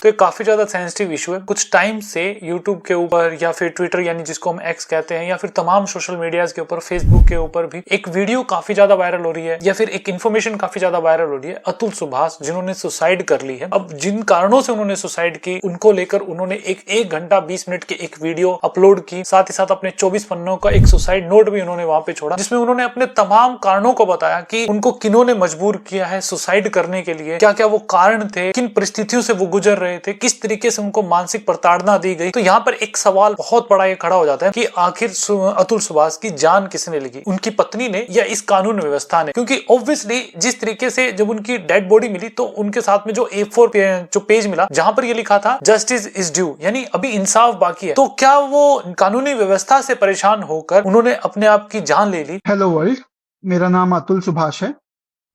तो ये काफी ज्यादा सेंसिटिव इशू है। कुछ टाइम से यूट्यूब के ऊपर या फिर ट्विटर यानी जिसको हम एक्स कहते हैं या फिर तमाम सोशल मीडियाज के ऊपर, फेसबुक के ऊपर भी एक वीडियो काफी ज्यादा वायरल हो रही है या फिर एक इन्फॉर्मेशन काफी ज्यादा वायरल हो रही है अतुल सुभाष जिन्होंने सुसाइड कर ली है। अब जिन कारणों से उन्होंने सुसाइड की उनको लेकर उन्होंने एक घंटा 20 मिनट की एक वीडियो अपलोड की, साथ ही साथ अपने 24 पन्नों का एक सुसाइड नोट भी उन्होंने वहां पे छोड़ा, जिसमें उन्होंने अपने तमाम कारणों को बताया कि उनको किन्होंने मजबूर किया है सुसाइड करने के लिए, क्या क्या वो कारण थे, किन परिस्थितियों से वो गुजर रहे थे, किस तरीके से उनको मानसिक प्रताड़ना दी गई। तो यहाँ पर एक सवाल बहुत बड़ा ये खड़ा हो जाता है कि आखिर अतुल सुभाष की जान किसने ली, उनकी पत्नी ने या इस कानून व्यवस्था ने? क्योंकि ऑब्वियसली जिस तरीके से जब उनकी डेड बॉडी मिली तो उनके साथ में जो A4 जो पेज मिला जहां पर ये लिखा था जस्टिस इज ड्यू, यानी अभी इंसाफ बाकी है, तो क्या वो कानूनी व्यवस्था से परेशान होकर उन्होंने अपने आप की जान ले ली? हेलो वर्ल्ड, मेरा नाम अतुल सुभाष है।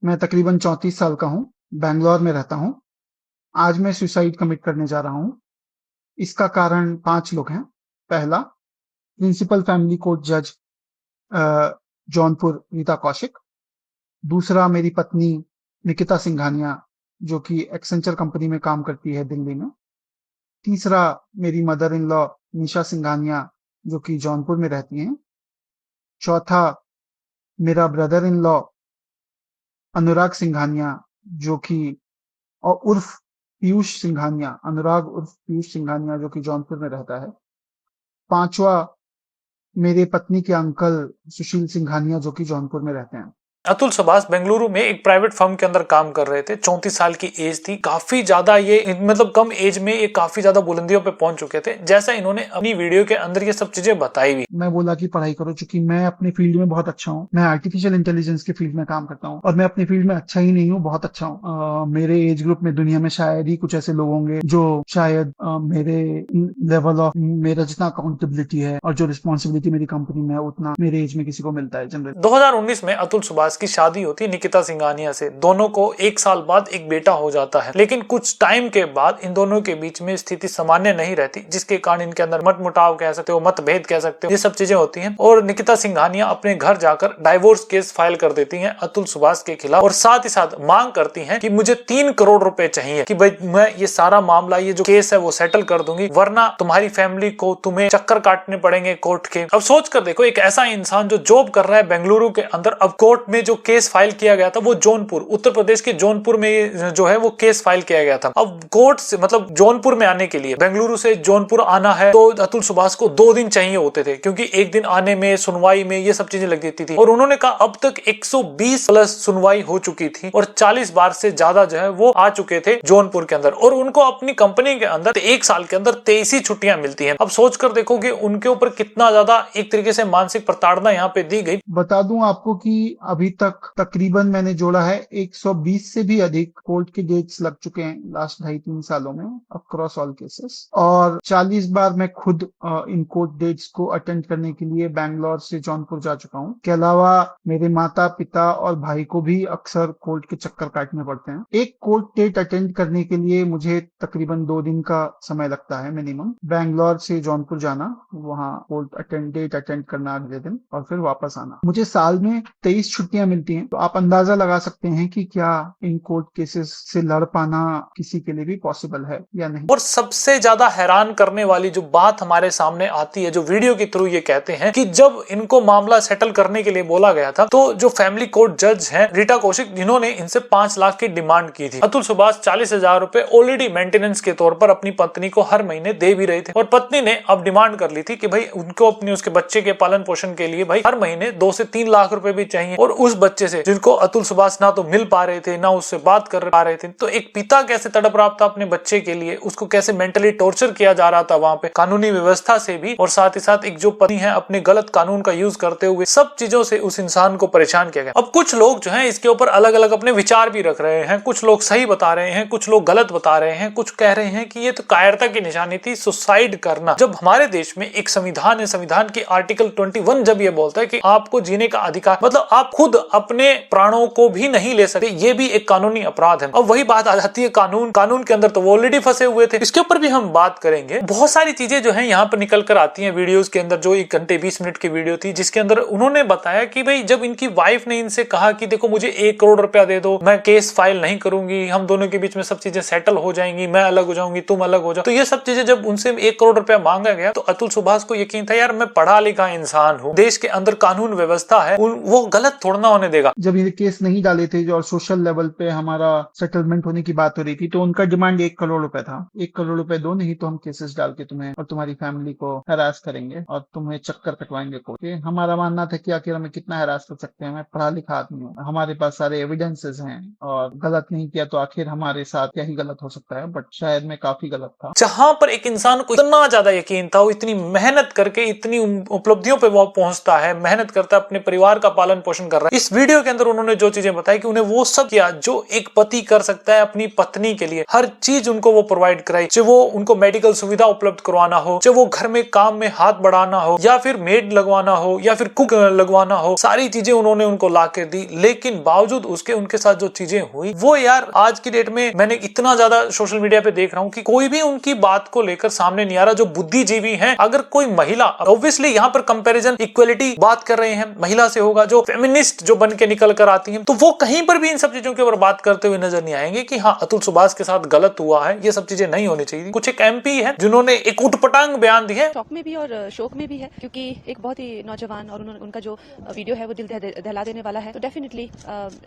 मैं तकरीबन 34 साल का हूँ, बैंगलोर में रहता हूँ। आज मैं सुसाइड कमिट करने जा रहा हूँ। इसका कारण 5 लोग हैं। पहला, प्रिंसिपल फैमिली कोर्ट जज जौनपुर रीता कौशिक। दूसरा, मेरी पत्नी निकिता सिंघानिया जो कि एक्सेंचर कंपनी में काम करती है दिल्ली में। तीसरा, मेरी मदर इन लॉ निशा सिंघानिया जो कि जौनपुर में रहती हैं। चौथा, मेरा ब्रदर इन लॉ अनुराग सिंघानिया जो कि और उर्फ पीयूष सिंघानिया, अनुराग उर्फ पीयूष सिंघानिया जो कि जौनपुर में रहता है। पांचवा, मेरे पत्नी के अंकल सुशील सिंघानिया जो कि जौनपुर में रहते हैं। अतुल सुभाष बेंगलुरु में एक प्राइवेट फर्म के अंदर काम कर रहे थे। 34 साल की एज थी, काफी ज्यादा ये मतलब कम एज में ये काफी ज्यादा बुलंदियों पे पहुंच चुके थे, जैसा इन्होंने अपनी वीडियो के अंदर ये सब चीजें बताई भी। मैं बोला कि पढ़ाई करो, चूंकि मैं अपने फील्ड में बहुत अच्छा हूँ। मैं आर्टिफिशियल इंटेलिजेंस के फील्ड में काम करता हूँ और मैं अपने फील्ड में अच्छा ही नहीं हूँ, बहुत अच्छा हूँ। मेरे एज ग्रुप में दुनिया में शायद ही कुछ ऐसे लोग होंगे जो शायद मेरे लेवल ऑफ, मेरा जितना अकाउंटेबिलिटी है और जो रिस्पॉन्सिबिलिटी मेरी कंपनी में है उतना मेरे एज में किसी को मिलता है जनरल। 2019 में अतुल सुभाष की शादी होती निकिता सिंघानिया से। दोनों को 1 साल बाद एक बेटा हो जाता है, लेकिन कुछ टाइम के बाद इन दोनों के बीच में स्थिति सामान्य नहीं रहती, जिसके कारण इनके अंदर मतमुटाव कह सकते हो, मतभेद कह सकते हो, ये सब चीजें होती हैं और निकिता सिंघानिया अपने घर जाकर डाइवोर्स केस फाइल कर देती हैं अतुल सुभाष के खिलाफ और साथ ही साथ मांग करती हैं कि मुझे 3 करोड़ रुपए चाहिए कि भाई मैं ये सारा मामला, ये जो केस है वो सेटल कर दूंगी, वरना तुम्हारी फैमिली को तुम्हें चक्कर काटने पड़ेंगे कोर्ट के। अब सोच कर देखो, एक ऐसा इंसान जो जॉब कर रहा है बेंगलुरु के अंदर, अब कोर्ट में जो केस फाइल किया गया था वो जौनपुर, उत्तर प्रदेश के जौनपुर में जो है वो केस फाइल किया गया था। अब कोर्ट से मतलब जौनपुर में आने के लिए बेंगलुरु से जौनपुर आना है तो अतुल सुभाष को 2 दिन चाहिए होते थे, क्योंकि एक दिन आने में, सुनवाई में, ये सब चीजें लग जाती थी। और उन्होंने कहा अब तक 120 प्लस सुनवाई हो चुकी थी और 40 बार से ज्यादा जो है वो आ चुके थे जौनपुर के अंदर और उनको अपनी कंपनी के अंदर 1 साल के अंदर 23 ही छुट्टियां मिलती हैं। अब सोच कर देखो कि उनके ऊपर कितना ज्यादा एक तरीके से मानसिक प्रताड़ना यहाँ पे दी गई। बता दूं आपको कि अभी तक तकरीबन मैंने जोड़ा है 120 से भी अधिक कोर्ट के डेट्स लग चुके हैं लास्ट 2.5-3 सालों में अक्रॉस ऑल केसेस, और 40 बार मैं खुद इन कोर्ट डेट्स को अटेंड करने के लिए बैंगलोर से जौनपुर जा चुका हूं। के अलावा मेरे माता पिता और भाई को भी अक्सर कोर्ट के चक्कर काटने पड़ते हैं। एक कोर्ट डेट अटेंड करने के लिए मुझे तकरीबन 2 दिन का समय लगता है मिनिमम। बैंगलोर से जौनपुर जाना, वहाँ कोर्ट डेट अटेंड करना अगले दिन और फिर वापस आना। मुझे साल में 23 छुट्टियां मिलती हैं, तो आप अंदाजा लगा सकते हैं कि क्या इन कोर्ट केसेस से लड़ पाना किसी के लिए भी पॉसिबल है या नहीं। और सबसे ज्यादा हैरान करने वाली जो बात हमारे सामने आती है, जो वीडियो के थ्रू ये कहते हैं कि जब इनको मामला सेटल करने के लिए बोला गया था तो जो फैमिली कोर्ट जज हैं रीता कौशिक, जिन्होंने इनसे 5 लाख की डिमांड की थी। अतुल सुभाष 40,000 रुपए ऑलरेडी मेंटेनेंस के तौर पर अपनी पत्नी को हर महीने दे भी रहे थे और पत्नी ने अब डिमांड कर ली थी कि भाई उनको अपने उसके बच्चे के पालन पोषण के लिए भाई हर महीने 2 से 3 लाख रुपए भी चाहिए। और उस बच्चे से जिनको अतुल सुभाष ना तो मिल पा रहे थे, ना उससे बात कर पा रहे थे, तो एक पिता कैसे तड़प रहा था अपने बच्चे के लिए, उसको कैसे मेंटली टॉर्चर किया जा रहा था वहां पे कानूनी व्यवस्था से भी, और साथ ही साथ एक जो पति है अपने गलत कानून का यूज करते हुए सब चीजों से उस इंसान को परेशान किया गया। अब कुछ लोग जो है इसके ऊपर अलग अलग अपने विचार भी रख रहे हैं, कुछ लोग सही बता रहे हैं, कुछ लोग गलत बता रहे हैं, कुछ कह रहे हैं कि ये तो कायरता की निशानी थी सुसाइड करना। जब हमारे देश में एक संविधान है, संविधान की आर्टिकल 21 जब ये बोलता है कि आपको जीने का अधिकार, मतलब आप खुद खुद अपने प्राणों को भी नहीं ले सकते, ये भी एक कानूनी अपराध है। अब वही बात आ जाती है कानून के अंदर, तो वो ऑलरेडी फंसे हुए थे। इसके ऊपर भी हम बात करेंगे। बहुत सारी चीजें जो है यहाँ पर निकल कर आती हैं वीडियोस के अंदर। जो 1 घंटे 20 मिनट की वीडियो थी जिसके अंदर उन्होंने बताया कि भाई जब इनकी वाइफ ने इनसे कहा कि देखो मुझे 1 करोड़ रुपया दे दो, मैं केस फाइल नहीं करूंगी, हम दोनों के बीच में सब चीजें सेटल हो जाएंगी, मैं अलग हो जाऊंगी, तुम अलग हो जाओ, तो ये सब चीजें जब उनसे 1 करोड़ रुपया मांगा गया तो अतुल सुभाष को यकीन था यार मैं पढ़ा लिखा इंसान हूँ, देश के अंदर कानून व्यवस्था है, वो गलत थोड़ा ना होने देगा। जब ये केस नहीं डाले थे और सोशल लेवल पे हमारा सेटलमेंट होने की बात हो रही थी, तो उनका डिमांड 1 करोड़ रुपए था। 1 करोड़ रुपए दो, नहीं तो हम केसेस डाल के तुम्हें और तुम्हारी फैमिली को हरास करेंगे और तुम्हें चक्कर कटवाएंगे कोर्ट। हमारा मानना था कि आखिर हमें कितना हरास कर सकते हैं, मैं पढ़ा लिखा आदमी हूँ, हमारे पास सारे एविडेंसेस हैं और गलत नहीं किया तो आखिर हमारे साथ क्या ही गलत हो सकता है। बट शायद मैं काफी गलत था। जहां पर एक इंसान को इतना ज्यादा यकीन था, वो इतनी मेहनत करके इतनी उपलब्धियों पे वो पहुंचता है, मेहनत करता है, अपने परिवार का पालन पोषण कर रहा है। इस वीडियो के अंदर उन्होंने जो चीजें बताई कि उन्हें वो सब किया जो एक पति कर सकता है अपनी पत्नी के लिए। हर चीज उनको वो प्रोवाइड कराई, चाहे वो उनको मेडिकल सुविधा उपलब्ध करवाना हो, चाहे वो घर में काम में हाथ बढ़ाना हो, या फिर मेड लगवाना हो, या फिर कुक लगवाना हो, सारी चीजें उन्होंने उनको ला के दी। लेकिन बावजूद उसके उनके साथ जो चीजें हुई वो यार आज की डेट में मैंने इतना ज्यादा सोशल मीडिया पे देख रहा हूँ कि कोई भी उनकी बात को लेकर सामने नहीं आ रहा। जो बुद्धिजीवी हैं, अगर कोई महिला, ऑब्वियसली यहाँ पर कंपैरिजन इक्वलिटी बात कर रहे हैं, महिला से होगा, जो फेमिनिस्ट जो बन के निकल कर आती हैं, तो वो कहीं पर भी इन सब चीजों के ऊपर बात करते हुए नजर नहीं आएंगे कि हाँ अतुल सुभाष के साथ गलत हुआ है, ये सब चीजें नहीं होनी चाहिए। कुछ एक एमपी है जिन्होंने एक उटपटांग बयान दी है, शौक में भी और शोक में भी है, क्योंकि एक बहुत ही नौजवान और उनका जो वीडियो है वो दिल दहला देने वाला है। तो डेफिनेटली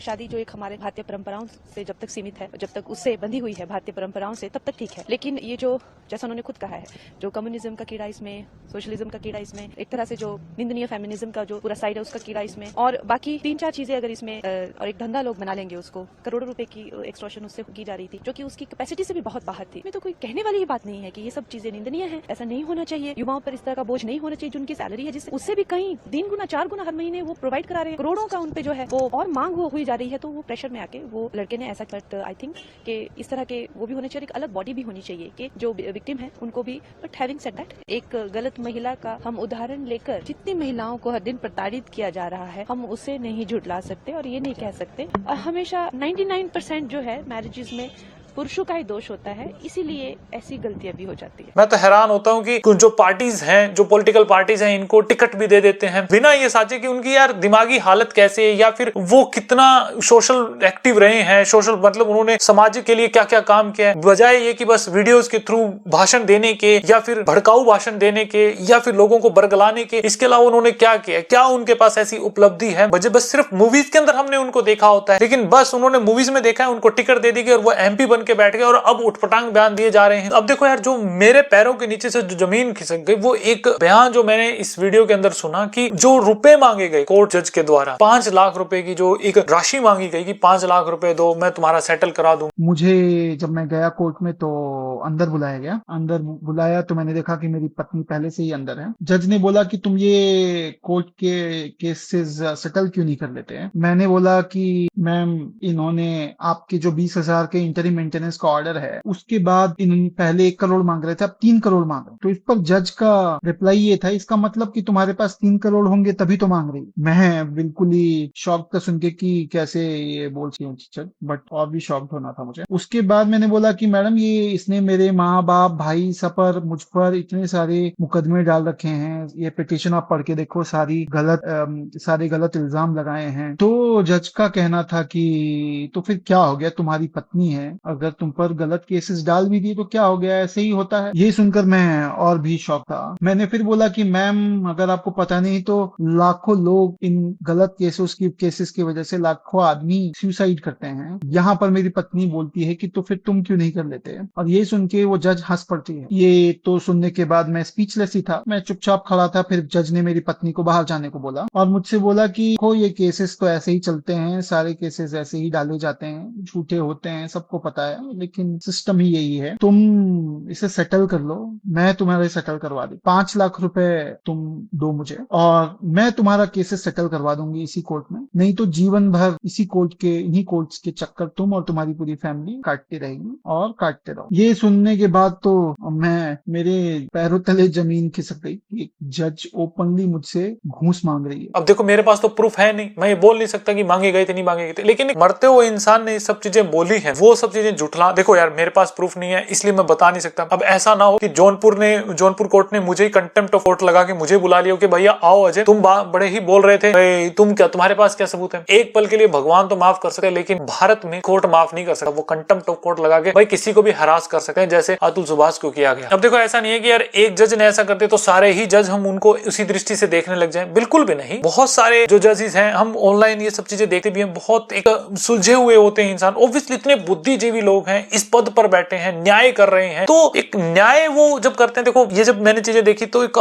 शादी जो एक हमारे भारतीय परंपराओं से जब तक सीमित है, जब तक उससे बंधी हुई है भारतीय परंपराओं से, तब तक ठीक है। लेकिन ये जो जैसा उन्होंने खुद कहा है, जो कम्युनिज्म का कीड़ा इसमें, सोशलिज्म का कीड़ा इसमें, एक तरह से जो निंदनीय फेमिनिज्म का जो पूरा साइड है उसका कीड़ा इसमें, और बाकी 3-4 चीजें अगर इसमें और एक धंधा लोग बना लेंगे उसको, करोड़ों रुपए की एक्सटॉर्शन उससे की जा रही थी जो कि उसकी कैपेसिटी से भी बहुत बाहर थी। में तो कोई कहने वाली ही बात नहीं है कि ये सब चीजें निंदनीय है, ऐसा नहीं होना चाहिए। युवाओं पर इस तरह का बोझ नहीं होना चाहिए। जो उनकी सैलरी है जिससे उससे भी कहीं 3 गुना 4 गुना हर महीने वो प्रोवाइड करा रहे हैं, करोड़ों का उन पे जो है वो और मांग हुई जा रही है, तो वो प्रेशर में आके वो लड़के ने ऐसा। बट आई थिंक कि इस तरह के वो भी होने चाहिए, एक अलग बॉडी भी होनी चाहिए कि जो विक्टिम है उनको भी। बट हैविंग सेड दैट, एक गलत महिला का हम उदाहरण लेकर जितनी महिलाओं को हर दिन प्रताड़ित किया जा रहा है, हम उसे नहीं झुठला सकते और ये नहीं कह सकते। हमेशा 99% जो है मैरिजेस में पुरुषों का ही दोष होता है, इसीलिए ऐसी गलतियां भी हो जाती है। मैं तो हैरान होता हूँ कि जो पार्टीज हैं, जो पॉलिटिकल पार्टीज हैं, इनको टिकट भी दे देते हैं बिना ये साचे कि उनकी यार दिमागी हालत कैसे है, या फिर वो कितना सोशल एक्टिव रहे हैं, सोशल मतलब उन्होंने समाज के लिए क्या क्या काम किया है, बजाय ये कि बस वीडियोस के थ्रू भाषण देने के, या फिर भड़काऊ भाषण देने के, या फिर लोगों को बरगलाने के। इसके अलावा उन्होंने क्या किया, क्या उनके पास ऐसी उपलब्धि है? बस सिर्फ मूवीज के अंदर हमने उनको देखा होता है, लेकिन बस उन्होंने मूवीज में देखा है, उनको टिकट दे दी गई और वो एमपी बन के बैठ गए और अब उठपटांग बयान दिए जा रहे हैं। अब देखो यार, जो मेरे पैरों के नीचे से जो जमीन खिसक गई, वो एक बयान जो मैंने इस वीडियो के अंदर सुना कि जो रुपए मांगे गए कोर्ट जज के द्वारा, 5 लाख रुपए की जो एक राशि मांगी गई कि 5 लाख रुपए दो, मैं तुम्हारा सेटल करा दूं। मुझे जब मैं गया कोर्ट में तो अंदर बुलाया गया। अंदर बुलाया तो मैंने देखा कि मेरी पत्नी पहले से ही अंदर है। जज ने बोला कि तुम ये कोर्ट के केसेस सेटल क्यों नहीं कर लेते हैं? मैंने बोला कि मैम, इन्होंने आपके जो 20,000 के इंटरिम मेंटेनेंस का ऑर्डर है, उसके बाद इन पहले 1 करोड़ मांग रहे थे, अब 3 करोड़ मांग रहे। तो इस पर जज का रिप्लाई ये था, इसका मतलब कि तुम्हारे पास 3 करोड़ होंगे तभी तो मांग रही। मैं बिल्कुल ही शॉक था सुन के कि कैसे ये बोल सकती हूँ, बट और भी शॉक्ड होना था मुझे। उसके बाद मैंने बोला कि मैडम, ये इसने मेरे माँ बाप भाई सब पर, मुझ पर इतने सारे मुकदमे डाल रखे हैं, ये पिटीशन आप पढ़ के देखो, सारे गलत इल्जाम लगाए हैं। तो जज का कहना था कि तो फिर क्या हो गया, तुम्हारी पत्नी है, अगर तुम पर गलत केसेस डाल भी दिए तो क्या हो गया, ऐसे ही होता है। ये सुनकर मैं और भी शॉक था। मैंने फिर बोला कि मैम, अगर आपको पता नहीं तो लाखों लोग इन गलत केसेस की वजह से, लाखों आदमी सुसाइड करते हैं। यहाँ पर मेरी पत्नी बोलती है कि तो फिर तुम क्यों नहीं कर लेते? और ये सुन के वो जज हंस पड़ती है। ये तो सुनने के बाद मैं स्पीचलेस ही था, मैं चुपचाप खड़ा था। फिर जज ने मेरी पत्नी को बाहर जाने को बोला और मुझसे बोला कि ये केसेस तो ऐसे ही चलते हैं, सारे केसेस ऐसे ही डाले जाते हैं, झूठे होते हैं, सबको पता बताया, लेकिन सिस्टम ही यही है। तुम इसे सेटल कर लो, मैं तुम्हारे सेटल करवा दूं, 5 लाख रुपए तुम दो मुझे और मैं तुम्हारा केसेस सेटल करवा दूंगी इसी कोर्ट में। नहीं तो जीवन भर इसी कोर्ट के, इन्हीं कोर्ट्स के चक्कर तुम और तुम्हारी पूरी फैमिली काटती रहेगी और काटते रहो। ये सुनने के बाद तो मेरे पैरों तले जमीन खिसक गई। एक जज ओपनली मुझसे घूस मांग रही है। अब देखो मेरे पास तो प्रूफ है नहीं, मैं ये बोल नहीं सकता कि मांगे गए थे नहीं मांगे गए थे, लेकिन एक मरते हुए इंसान ने ये सब चीजें बोली हैं, वो सब चीजें झुठला। देखो यार मेरे पास प्रूफ नहीं है इसलिए मैं बता नहीं सकता। अब ऐसा ना हो कि जौनपुर कोर्ट ने मुझे कंटेम्प्ट ऑफ कोर्ट लगा के मुझे बुला लिया कि भैया आओ अजय, तुम बड़े ही बोल रहे थे, तुम क्या, तुम्हारे पास क्या सबूत है। एक पल के लिए भगवान तो माफ कर सकते हैं, लेकिन भारत में कोर्ट माफ नहीं कर सकता। वो कंटेम्प्ट ऑफ कोर्ट लगा के भाई किसी को भी हरास कर सकते हैं, जैसे अतुल सुभाष को किया गया। अब देखो ऐसा नहीं है कि यार एक जज ने ऐसा करते तो सारे ही जज हम उनको उसी दृष्टि से देखने लग जाएं, बिल्कुल भी नहीं। बहुत सारे जो जजेस हैं, हम ऑनलाइन ये सब चीजें देखते भी हैं, बहुत एक सुलझे हुए होते हैं इंसान। ऑब्वियसली इतने बुद्धिजीवी लोग हैं, इस पद पर बैठे हैं, न्याय कर रहे हैं, तो एक न्याय वो जब करते हैं, देखो ये जब मैंने चीजें देखी तो एक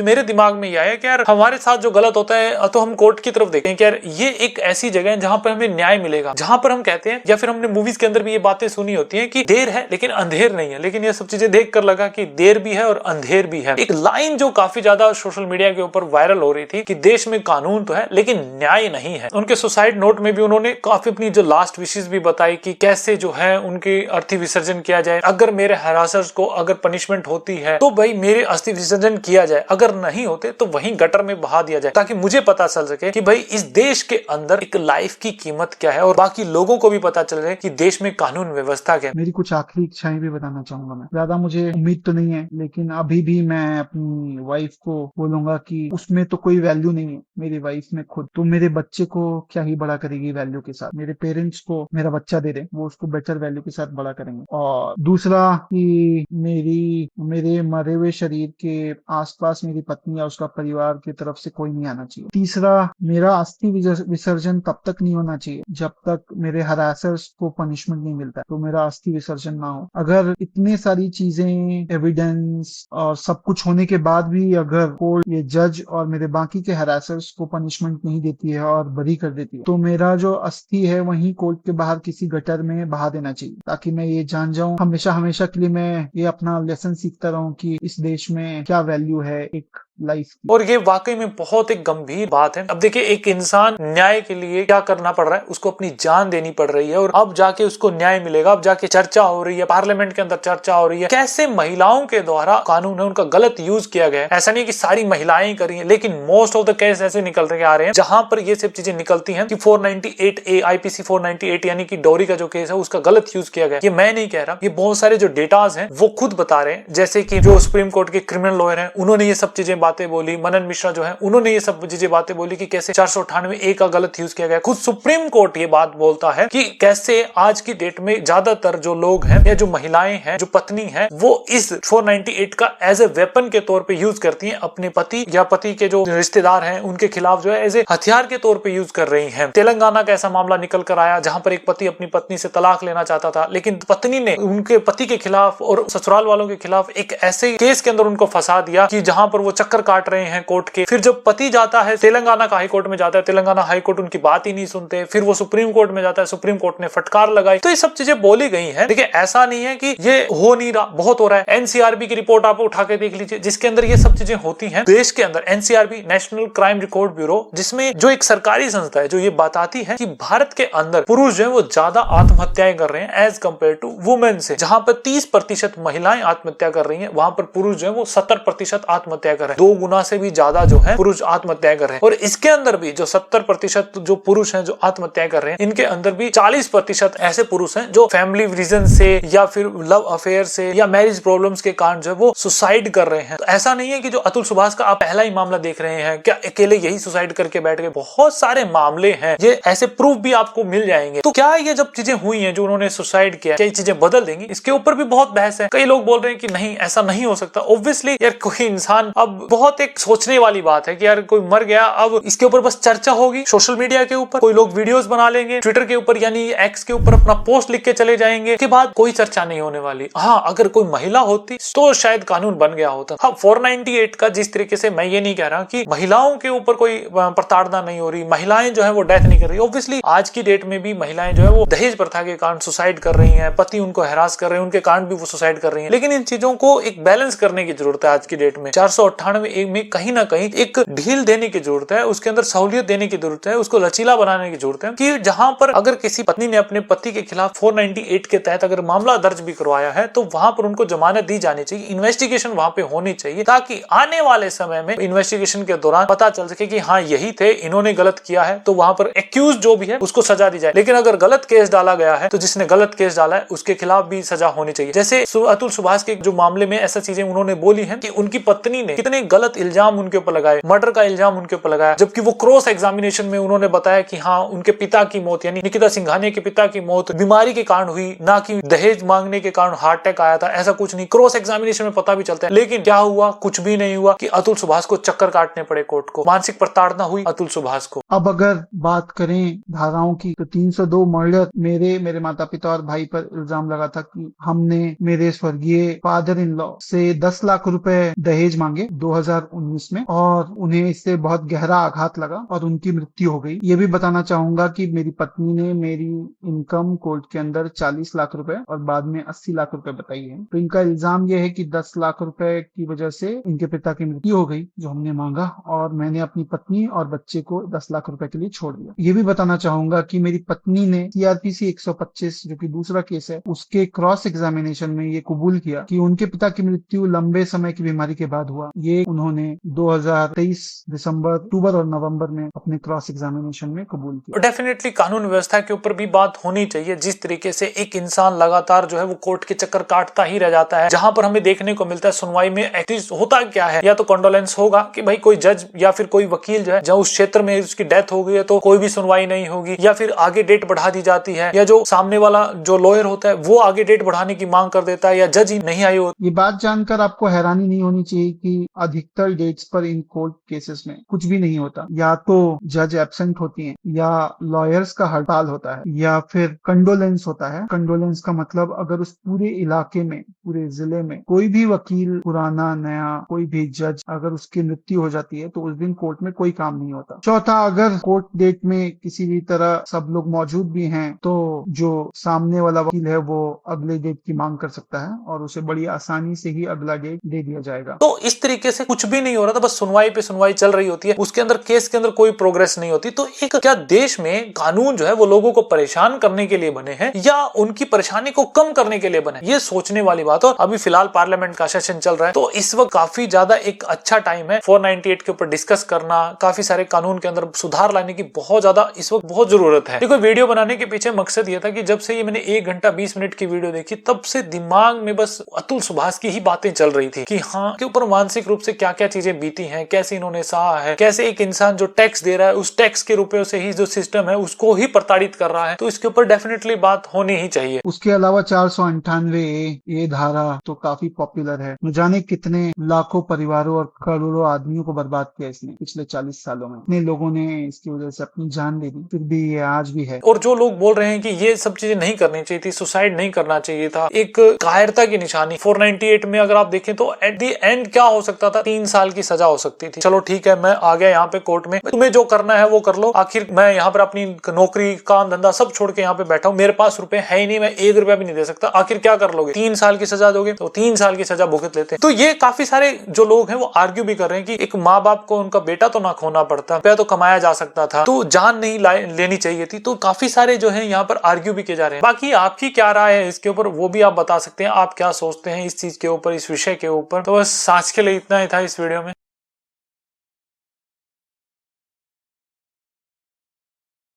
मेरे दिमाग में ये आया कि यार हमारे साथ जो गलत होता है तो हम कोर्ट की तरफ देखते हैं कि यार ये एक ऐसी जगह है जहां पर हमें न्याय मिलेगा, जहां पर हम कहते हैं, या फिर हमने मूवीज के अंदर भी ये बातें सुनी होती है कि देर है लेकिन अंधेर नहीं है। लेकिन ये सब चीजें देख कर लगा कि देर भी है और अंधेर भी है। एक लाइन जो काफी ज्यादा सोशल मीडिया के ऊपर वायरल हो रही थी कि देश में कानून तो है लेकिन न्याय नहीं है। उनके सुसाइड नोट में भी उन्होंने काफी अपनी जो लास्ट विशेस भी बताई कि कैसे जो है उनके अर्थी विसर्जन किया जाए। अगर मेरे हरासर्स को अगर पनिशमेंट होती है तो भाई मेरे अस्थि विसर्जन किया जाए, अगर नहीं होते तो वहीं गटर में बहा दिया जाए, ताकि मुझे पता चल सके कि भाई इस देश के अंदर एक लाइफ की कीमत क्या है और बाकी लोगों को भी पता चल रहा है कि देश में कानून व्यवस्था क्या है। मेरी कुछ आखिरी इच्छाएं भी बताना चाहूंगा। मैं ज्यादा मुझे उम्मीद तो नहीं है, लेकिन अभी भी मैं अपनी वाइफ को बोलूंगा कि उसमें तो कोई वैल्यू नहीं है, मेरी वाइफ में खुद। तो मेरे बच्चे को क्या ही बड़ा करेगी वैल्यू के साथ, मेरे पेरेंट्स को मेरा बच्चा दे दे, वो उसको बेटर वैल्यू के साथ बड़ा करेंगे। और दूसरा कि मेरे मरे हुए शरीर के आसपास मेरी पत्नी या उसका परिवार की तरफ से कोई नहीं आना चाहिए। तीसरा, मेरा अस्थि विसर्जन तब तक नहीं होना चाहिए जब तक मेरे हरासर्स को पनिशमेंट नहीं मिलता, तो मेरा अस्थि विसर्जन ना हो। अगर इतने सारी चीजें, एविडेंस और सब कुछ होने के बाद भी अगर कोर्ट, ये जज और मेरे बाकी के हरासर्स को पनिशमेंट नहीं देती है और बरी कर देती है, तो मेरा जो अस्थि है वहीं कोर्ट के बाहर किसी गटर में बहा देना चाहिए, ताकि मैं ये जान जाऊं हमेशा हमेशा के लिए, मैं ये अपना लेसन सीखता रहूं कि इस देश में क्या वैल्यू है एक लाइफ की। और ये वाकई में बहुत एक गंभीर बात है। अब देखिए एक इंसान न्याय के लिए क्या करना पड़ रहा है, उसको अपनी जान देनी पड़ रही है और अब जाके उसको न्याय मिलेगा। अब जाके चर्चा हो रही है, पार्लियामेंट के अंदर चर्चा हो रही है कैसे महिलाओं के द्वारा कानून है उनका गलत यूज किया गया है। ऐसा नहीं कि सारी महिलाएं करी है, लेकिन मोस्ट ऑफ द केस ऐसे निकल के आ रहे हैं जहां पर ये सब चीजें निकलती हैं कि 498A IPC 498 यानी कि डोरी का जो केस है उसका गलत यूज किया गया। ये मैं नहीं कह रहा, ये बहुत सारे जो डेटाज हैं वो खुद बता रहे हैं। जैसे कि जो सुप्रीम कोर्ट के क्रिमिनल लॉयर हैं उन्होंने ये सब चीजें बातें बोली, मनन मिश्रा जो है उन्होंने ये सब चीजें बातें बोली कि कैसे 498A का गलत यूज किया गया। खुद सुप्रीम कोर्ट ये बात बोलता है कि कैसे आज की डेट में ज्यादातर जो लोग हैं या जो महिलाएं हैं, जो पत्नी है, वो इस 498 का एज ए वेपन के तौर पे यूज करती हैं, अपने पति या पति के जो रिश्तेदार हैं उनके खिलाफ जो है एज ए हथियार के तौर पे यूज कर रही हैं। तेलंगाना का ऐसा मामला निकल कर आया जहां पर एक पति अपनी पत्नी से तलाक लेना चाहता था, लेकिन पत्नी ने उनके पति के खिलाफ और ससुराल वालों के खिलाफ एक ऐसे केस के अंदर उनको फंसा दिया कि जहां पर वो चक्कर काट रहे हैं कोर्ट के। फिर जब पति जाता है तेलंगाना का हाई कोर्ट में जाता है, तेलंगाना हाई कोर्ट उनकी बात ही नहीं सुनते, फिर वो सुप्रीम कोर्ट में जाता है, सुप्रीम कोर्ट ने फटकार लगाई। तो ये सब चीजें बोली गई हैं। देखिए ऐसा नहीं है कि ये हो नहीं रहा, बहुत हो रहा है। एनसीआरबी की रिपोर्ट आप उठा के देख लीजिए जिसके अंदर ये सब चीजें होती हैं देश के अंदर। NCRB, national crime record bureau, जिसमें जो एक सरकारी संस्था है जो ये बताती है कि भारत के अंदर पुरुष जो है वो ज्यादा आत्महत्याएं कर रहे हैं एज कम्पेयर टू वुमेन से। जहां पर 30% महिलाएं आत्महत्या कर रही हैं, वहां पर पुरुष जो है वो 70% आत्महत्या कर रहे हैं। 2 गुना से भी ज्यादा जो है पुरुष आत्महत्या कर रहे हैं। और इसके अंदर भी जो 70% जो पुरुष हैं जो आत्महत्या कर रहे हैं, इनके अंदर भी 40% ऐसे पुरुष हैं जो फैमिली रीजन से या फिर लव अफेयर से या मैरिज प्रॉब्लम्स के कारण जो है वो सुसाइड कर रहे हैं। तो ऐसा नहीं है कि जो अतुल सुभाष का आप पहला ही मामला देख रहे हैं, क्या अकेले यही सुसाइड करके बैठ गए। बहुत सारे मामले हैं, ये ऐसे प्रूफ भी आपको मिल जाएंगे। तो क्या ये जब चीजें हुई हैं जो उन्होंने सुसाइड किया, क्या ये चीजें बदल देंगी? इसके ऊपर भी बहुत बहस है। कई लोग बोल रहे हैं कि नहीं, ऐसा नहीं हो सकता। ऑब्वियसली यार कोई इंसान अब बहुत एक सोचने वाली बात है कि यार कोई मर गया, अब इसके ऊपर बस चर्चा होगी सोशल मीडिया के ऊपर, कोई लोग वीडियोस बना लेंगे ट्विटर के ऊपर यानी एक्स के ऊपर अपना पोस्ट लिख के चले जाएंगे, के बाद कोई चर्चा नहीं होने वाली। हाँ, अगर कोई महिला होती तो शायद कानून बन गया होता। हाँ, 498 का जिस तरीके से, मैं ये नहीं कह रहा कि महिलाओं के ऊपर कोई प्रताड़ना नहीं हो रही, महिलाएं जो है वो डेथ नहीं कर रही। ऑब्वियसली आज की डेट में भी महिलाएं जो है वो दहेज प्रथा के कारण सुसाइड कर रही हैं, पति उनको हरास कर रहे हैं, उनके कारण भी वो सुसाइड कर रही हैं। लेकिन इन चीजों को एक बैलेंस करने की जरूरत है आज की डेट में। 498 में कहीं ना कहीं एक ढील देने की जरूरत है, उसके अंदर सहूलियत देने की जरूरत है, उसको लचीला बनाने की जरूरत है कि जहां पर अगर किसी पत्नी ने अपने पति के खिलाफ 498 के तहत अगर मामला दर्ज भी करवाया है तो वहां पर उनको जमानत दी जानी चाहिए, इन्वेस्टिगेशन वहां पे होनी चाहिए, ताकि आने वाले समय में इन्वेस्टिगेशन के दौरान पता चल सके कि हाँ यही थे, इन्होंने गलत किया है, तो वहां पर एक्यूज जो भी है उसको सजा दी जाए। लेकिन अगर गलत केस डाला गया है तो जिसने गलत केस डाला है उसके खिलाफ भी सजा होनी चाहिए। जैसे अतुल सुभाष के जो मामले में ऐसा चीजें उन्होंने बोली है कि उनकी पत्नी ने कितने गलत इल्जाम उनके ऊपर लगाए, मर्डर का इल्जाम उनके ऊपर लगाया, जबकि वो क्रॉस एग्जामिनेशन में उन्होंने बताया कि हाँ उनके पिता की मौत यानी निकिता सिंघानिया के पिता की मौत बीमारी के कारण हुई, ना कि दहेज मांगने के कारण हार्ट अटैक आया था, ऐसा कुछ नहीं। क्रॉस एग्जामिनेशन में पता भी चलता है। लेकिन क्या हुआ? कुछ भी नहीं हुआ कि अतुल सुभाष को चक्कर काटने पड़े कोर्ट को, मानसिक प्रताड़ना हुई अतुल सुभाष को। अब अगर बात करें धाराओं की तो 302 मर्डर मेरे माता पिता और भाई पर इल्जाम लगा था कि हमने मेरे स्वर्गीय फादर इन लॉ से 10 लाख रुपए दहेज मांगे 2019 में, और उन्हें इससे बहुत गहरा आघात लगा और उनकी मृत्यु हो गई। ये भी बताना चाहूंगा कि मेरी पत्नी ने मेरी इनकम कोर्ट के अंदर 40 लाख रुपए और बाद में 80 लाख रुपए बताई है। तो इनका इल्जाम यह है कि 10 लाख रुपए की वजह से इनके पिता की मृत्यु हो गई जो हमने मांगा, और मैंने अपनी पत्नी और बच्चे को 10 लाख रुपए के लिए छोड़ दिया। ये भी बताना चाहूंगा कि मेरी पत्नी ने सीआरपीसी 125 जो कि दूसरा केस है उसके क्रॉस एग्जामिनेशन में ये कबूल किया कि उनके पिता की मृत्यु लंबे समय की बीमारी के बाद हुआ। ये उन्होंने 2023 दिसंबर, अक्टूबर और नवंबर में अपने क्रॉस एग्जामिनेशन में कबूल किया। डेफिनेटली कानून व्यवस्था के ऊपर भी बात होनी चाहिए। जिस तरीके से एक इंसान लगातार जो है वो कोर्ट के चक्कर काटता ही रह जाता है, जहां पर हमें देखने को मिलता है सुनवाई में एटलीस्ट होता क्या है, या तो कंडोलेंस होगा कि भाई कोई जज या फिर कोई वकील जो है जहाँ उस क्षेत्र में उसकी डेथ हो गई है तो कोई भी सुनवाई नहीं होगी, या फिर आगे डेट बढ़ा दी जाती है, या जो सामने वाला जो लॉयर होता है वो आगे डेट बढ़ाने की मांग कर देता है, या जज ही नहीं आई होती। ये बात जानकर आपको हैरानी नहीं होनी चाहिए कि अधिकतर डेट्स पर इन कोर्ट केसेस में कुछ भी नहीं होता। या तो जज एब्सेंट होती हैं, या लॉयर्स का हड़ताल होता है, या फिर कंडोलेंस होता है। कंडोलेंस का मतलब अगर उस पूरे इलाके में, पूरे जिले में कोई भी वकील, पुराना नया, कोई भी जज अगर उसकी मृत्यु हो जाती है तो उस दिन कोर्ट में कोई काम नहीं होता। चौथा, अगर कोर्ट डेट में किसी भी तरह सब लोग मौजूद भी हैं तो जो सामने वाला वकील है वो अगले डेट की मांग कर सकता है और उसे बड़ी आसानी से ही अगला डेट दे दिया जाएगा। तो इस तरीके से कुछ भी नहीं हो रहा था, बस सुनवाई पे सुनवाई चल रही होती है, उसके अंदर केस के अंदर कोई प्रोग्रेस नहीं होती। तो एक क्या देश में कानून जो है वो लोगों को परेशान करने के लिए बने हैं या उनकी परेशानी को कम करने के लिए बने, ये सोचने वाली बात। और अभी फिलहाल पार्लियामेंट का सेशन चल रहा है तो इस वक्त काफी ज्यादा एक अच्छा टाइम है 498 के ऊपर डिस्कस करना, काफी सारे कानून के अंदर सुधार लाने की बहुत ज्यादा इस वक्त बहुत जरूरत है। देखो, वीडियो बनाने के पीछे मकसद ये था कि जब से ये मैंने 1 घंटा 20 मिनट की वीडियो देखी तब से दिमाग में बस अतुल सुभाष की ही बातें चल रही थी कि हाँ के ऊपर मानसिक रूप से क्या क्या चीजें बीती हैं, कैसे इन्होंने सहा है, कैसे एक इंसान जो टैक्स दे रहा है उस टैक्स के रुपए से ही जो सिस्टम है उसको ही प्रताड़ित कर रहा है। तो इसके ऊपर डेफिनेटली बात होनी ही चाहिए। उसके अलावा 498 ये धारा तो काफी पॉपुलर है। न जाने कितने लाखों परिवारों और करोड़ों आदमियों को बर्बाद किया इसने पिछले 40 सालों में। इतने लोगों ने इसकी वजह से अपनी जान दे दी, फिर भी ये आज भी है। और जो लोग बोल रहे हैं कि ये सब चीजें नहीं करनी चाहिए थी, सुसाइड नहीं करना चाहिए था, एक कायरता की निशानी। 498 में अगर आप देखें तो एट द एंड क्या हो सकता था, 3 साल की सजा हो सकती थी। चलो ठीक है, मैं आ गया यहाँ पे कोर्ट में, तुम्हें जो करना है वो कर लो, आखिर मैं यहाँ पर अपनी नौकरी, काम धंधा सब छोड़ के यहाँ पे बैठा हूँ, मेरे पास रुपए है ही नहीं, मैं 1 रुपया भी नहीं दे सकता, आखिर क्या कर लोगे? 3 साल की सजा दोगे तो 3 साल की सजा भुगत लेते हैं। तो ये काफी सारे जो लोग हैं वो आर्ग्यू भी कर रहे हैं कि एक माँ बाप को उनका बेटा तो ना खोना पड़ता, रुपया तो कमाया जा सकता था, तो जान नहीं लेनी चाहिए थी। तो काफी सारे जो है यहाँ पर आर्ग्यू भी किए जा रहे हैं। बाकी आपकी क्या राय है इसके ऊपर वो भी आप बता सकते हैं, आप क्या सोचते हैं इस चीज के ऊपर, इस विषय के ऊपर। तो बस आज के लिए इतना ही था इस वीडियो में।